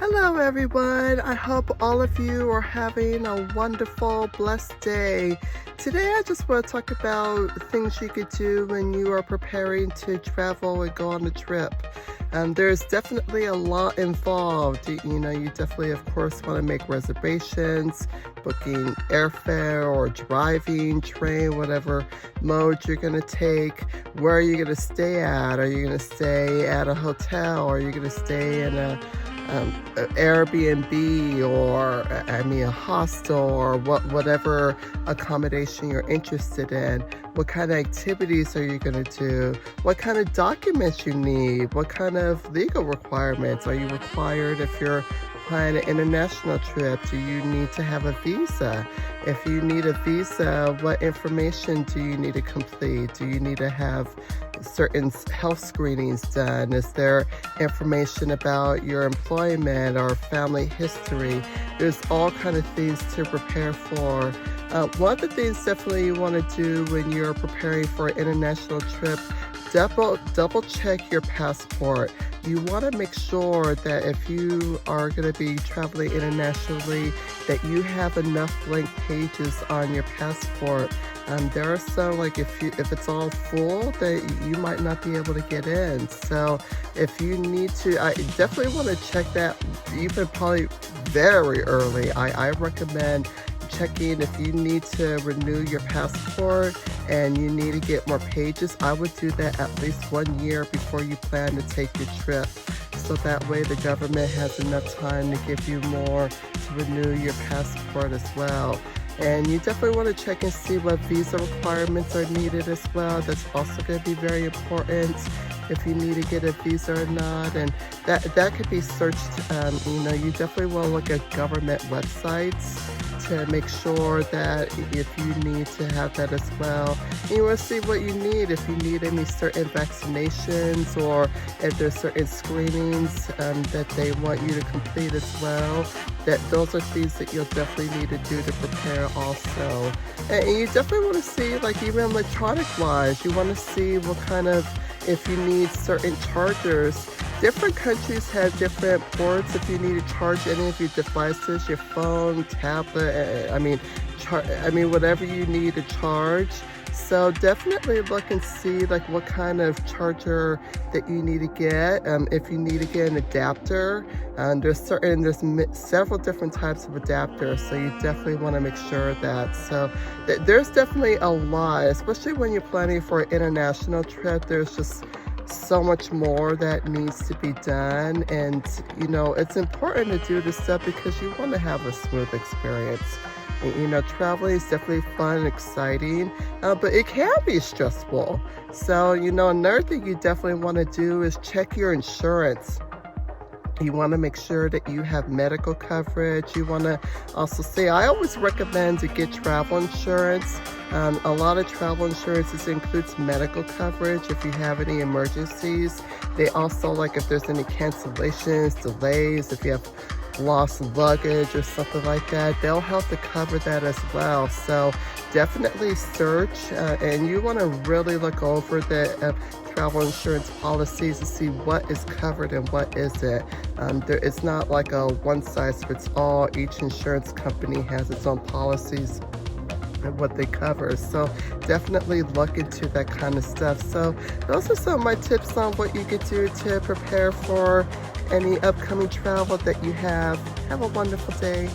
Hello, everyone. I hope all of you are having a wonderful, blessed day. Today, I just want to talk about things you could do when you are preparing to travel and go on a trip. There's definitely a lot involved. You definitely, of course, want to make reservations, booking airfare or driving, train, whatever mode you're going to take. Where are you going to stay at? Are you going to stay at a hotel? Are you going to stay in a Airbnb or a hostel or whatever accommodation you're interested in? What kind of activities are you going to do? What kind of documents you need? What kind of legal requirements are you required if you're planning an international trip? Do you need to have a visa? If you need a visa, what information do you need to complete? Do you need to have certain health screenings done? Is there information about your employment or family history? There's all kind of things to prepare for. One of the things definitely you want to do when you're preparing for an international trip, double check your passport. You want to make sure that if you are going to be traveling internationally, that you have enough blank pages on your passport. There are some, like if it's all full, that you might not be able to get in. So if you need to, I definitely want to check that even probably very early. I recommend checking if you need to renew your passport and you need to get more pages. I would do that at least 1 year before you plan to take your trip. So that way the government has enough time to give you more to renew your passport as well. And you definitely want to check and see what visa requirements are needed as well. That's also going to be very important, if you need to get a visa or not. And that could be searched. You definitely want to look at government websites to make sure that if you need to have that as well. And you want to see what you need, if you need any certain vaccinations or if there's certain screenings that they want you to complete as well. Those are things that you'll definitely need to do to prepare also. And you definitely want to see, like even electronic wise, you want to see what kind of, if you need certain chargers. Different countries have different ports if you need to charge any of your devices, your phone, tablet, whatever you need to charge. So definitely look and see like what kind of charger that you need to get. If you need to get an adapter, there's several different types of adapters, so you definitely want to make sure of that. So there's definitely a lot, especially when you're planning for an international trip. There's just so much more that needs to be done, and it's important to do this stuff because you want to have a smooth experience. Traveling is definitely fun and exciting, but it can be stressful. So another thing you definitely want to do is check your insurance. You want to make sure that you have medical coverage. You want to also say, I always recommend to get travel insurance. A lot of travel insurances includes medical coverage if you have any emergencies. They also, like if there's any cancellations, delays, if you have lost luggage or something like that, they'll help to cover that as well. So definitely search, and you want to really look over the travel insurance policies to see what is covered and what isn't. It's not like a one-size-fits-all. Each insurance company has its own policies and what they cover. So definitely look into that kind of stuff. So those are some of my tips on what you could do to prepare for any upcoming travel that you have. Have a wonderful day.